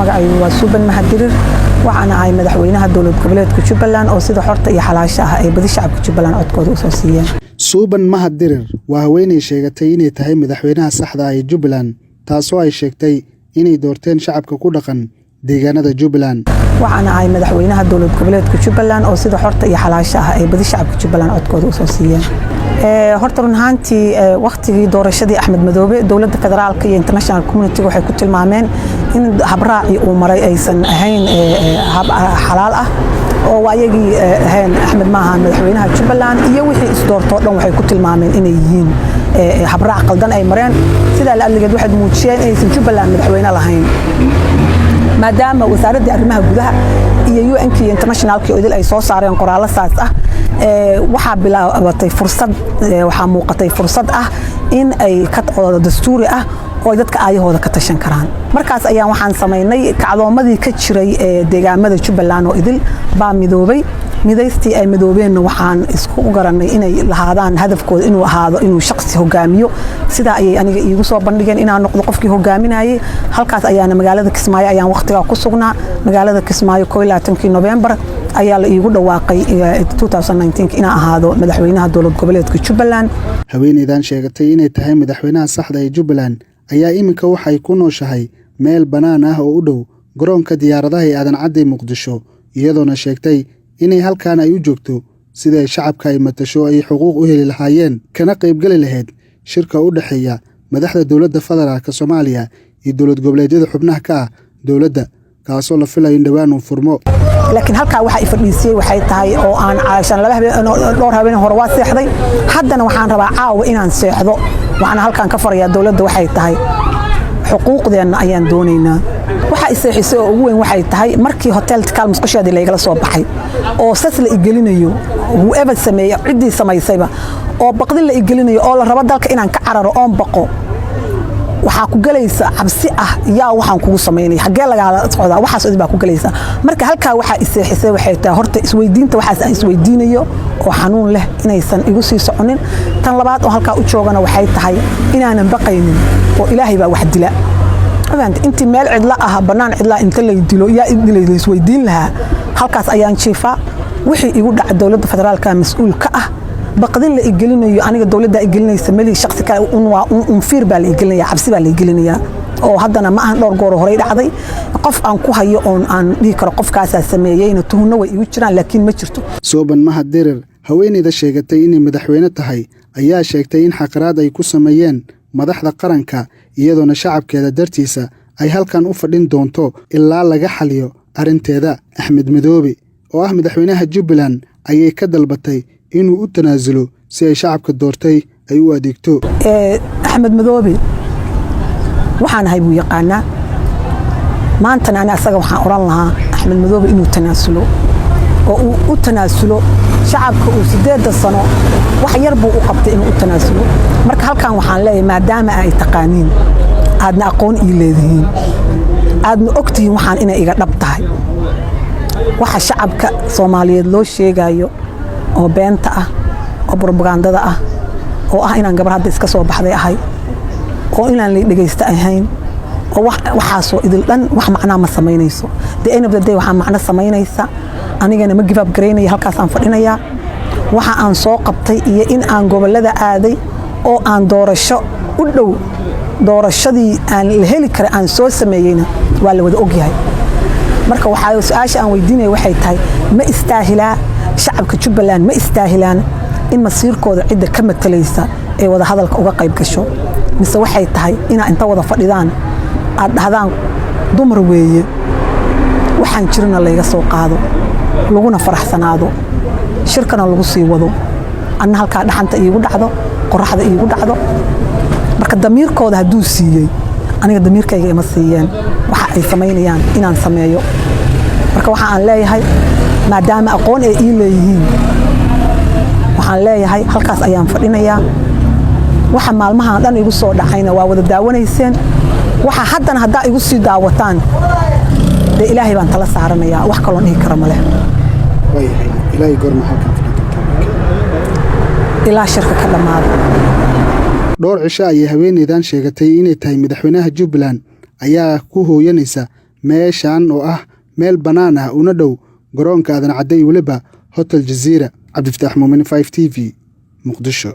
magacaygu waa Suuban Mahadirir waxaan ahay madaxweynaha dowlad goboleedka Jubbaland oo sida xorta iyo xalaasha ah ay badi shacabka Jubbaland codkooda u soo siiyeen. Suuban Mahadirir waa haweeney sheegatay inay tahay madaxweynaha saxda ah ee Jubbaland taasoo ay sheegtay inay doorteen shacabka ku dhaqan deegaanada Jubbaland. waxaan ahay madaxweynaha dowlad goboleedka Jubbaland oo sida xorta iyo xalaasha ah ay badi shacabka Jubbaland codkooda u soo siiyeen. horta run ahaantii waqtigii doorashadii Axmed Madoobe dowladda federaalka iyo international community waxay ku tilmaameen in habraaci uu maray aysan ahayn xalaal ah oo waayagii ahayn Axmed maaha madaxweynaha Jubbaland iyo wixii isdoortoo dhan waxay ku tilmaameen inay yihiin habraac qaldan ay mareen sida la aligeed waxay muujiyeen inaysan Jubbaland madaxweyne lahayn maadaama wasaaradda arrimaha gudaha iyo UN-ka iyo internationalka oo ay soo saareen qoraalo saas ah waxaa bilaabatay fursad waxaa muuqatay fursad ah in ay ka qodobada dastuuri ah oo dadka aayahooda ka tashan karaan markaas ayaan waxaan sameynay kacdoomadii ka jiray deegaamada Jubbaland oo idil baa midoobay midaystii ay midoobeen waxaan isku garanay inay lahaadaan hadafkooda inuu ahaado inuu shakhsi hogaamiyo sida ay aniga iigu soo bandhigeen inaan noqdo qofkii hogaaminayay halkaas ayaan magaalada Kismaayo ayaan waqtiga ku sugnaa magaalada Kismaayo 21 November ayaa la iigu dhawaaqay 2019 inaan ahaado madaxweynaha dowlad goboleedka Jubbaland. haweeneydan sheegatay inay tahay madaxweynaha saxda ee Jubbaland ayaa iminka waxay ku nooshahay meel banaan ah oo u dhow garoonka diyaaradaha ee Aadan Cadde Muqdisho iyadoona sheegtay inay halkaan ay u joogto sida ay shacabka ay matasho ay xuquuq u heli lahaayeen kana qaybgali lahayd shirka u dhaxeeya madaxda dowladda federaalka Soomaaliya iyo dowlad goboleedyada xubnaha ka ah dowladda kaasoo la filayo in dhawaan uu furmo. laakiin halka waxa ifadhiisay waxay tahay oo aan caashan laba dhowr habeen hore waa seexday haddana waxaan rabaa caawa inaan seexdo waxaan halkaan ka farayaa dowladda waxay tahay xuquuqdeena ayaan doonaynaa waxa isixisay oo ugu weyn waxay tahay markii hotel Tikaal Musqashaadi la igala soo baxay oo sas la igelinayo whoever sameeyo cidii samaysayba oo baqdin la igelinayo oo la rabo dalka inaan ka cararo oo baqo waxa ku galaysa cabsi ah yaa waxaan kugu sameynay xagee laga socdaa waxaas oo baa ku galaysa marka halka waxa isixisay waxay tahay horta isweydiinta waxaas aan isweydiinayo oo xanuun leh inaysan igu sii soconin tan labaad oo halka u joogana waxay tahay inaanan baqaynin oo Ilaahay baa wax dila intii meel cidla ah banaan cidla inta la dilo yaa idilay isweydiin lahaa halkaas ayaan jiifaa wixii igu dhacay dowladda federaalka mas'uul ka ah baqdin la igelinayo aniga dowladda igelinaysa mali shakhsi kale un fiir baa la igelinaya cabsi baa la igelinaya oo haddana ma ahan dhowr goor hore dhacday qof aan ku hayo oo aan dhigi karo qofkaas sameeyayna tuhno way igu jiraan laakiin ma jirto. Suuban Mahadirir haweeneyda sheegatay inay madaxweyne tahay ayaa sheegtay in xaqraad ay ku sameeyeen madaxda qaranka iyadoona shacabkeeda dartiisa ay halkan u fadhin doonto ilaa laga xaliyo arinteeda. Axmed Madoobe oo ah madaxweynaha Jubbaland ayay ka dalbatay inuu u tanaasulo si ay shacabka doortay ay u adeegto. Axmed Madoobe waxaan ahay buu yaqaanaa maanta ana asaga waxaan oran lahaa Axmed Madoobe inuu tanaasulo oo uu u tanaasulo shacabka uu 8 sano wax yar buu u qabtay inuu u tanaasulo marka halkan waxaan leeyahay maadaama ay taqaaniin aadna aqoon ii leedihiin aadna ogtihiin waxaan inay iga dhab tahay waxa shacabka Soomaaliyeed loo sheegayo oo beenta ah oo propagandada ah oo ah inaan gabar hadda iska soo baxday ahay oo inaan la dhageysta ahayn oo waxaasoo idil dhan wax macna ma sameynayso the end of the day waxa macna sameynaysa anigana ma give up gareynaya halkaas aan fadhinayaa waxa aan soo qabtay iyo in aan gobolada aaday oo aan doorasho u dhow doorashadii aan la heli karo aan soo sameeyayna waa la wada ogyahay marka waxa su'aasha aan weydiinay waxay tahay ma istaahilaa shacabka Jubbaland ma istaahilaan in masiirkooda cid ka matalaysa ee wada hadalka uga qayb gasho mise waxay tahay in inta wada fadhidaan aad dhahdaan dumar weeye waxaan jirna la iga soo qaado laguna faraxsanaado shirkana lagu sii wado anna halka dhaxanta iigu dhacdo qorraxda iigu dhacdo marka damiirkooda haduu siiyay aniga damiirkayga ima siiyeen waxa ay sameynayaan inaan sameeyo marka waxa aan leeyahay maadaama aqoon ay ii leeyihiin waxaan leeyahay halkaas ayaan fadhinayaa waxa maalmahan dhan igu soo dhacayna waa wada daawanayseen waxa haddana hadaa igu sii daawataan de Ilaahay baan tala saaranayaa wax kale oo dhihi kara ma leh Ilaahay goorma halkan ilaa shirka ka dhamaado. dhowr cisho ayay haweeneydan sheegatay inay tahay madaxweynaha Jubbaland ayaa ku hooyanaysa meeshan oo ah meel bannaan ah una dhow garoonka Aadan Cadde weliba Hotel Jazeera. Cabdifataax Muumin 5 TV Muqdisho.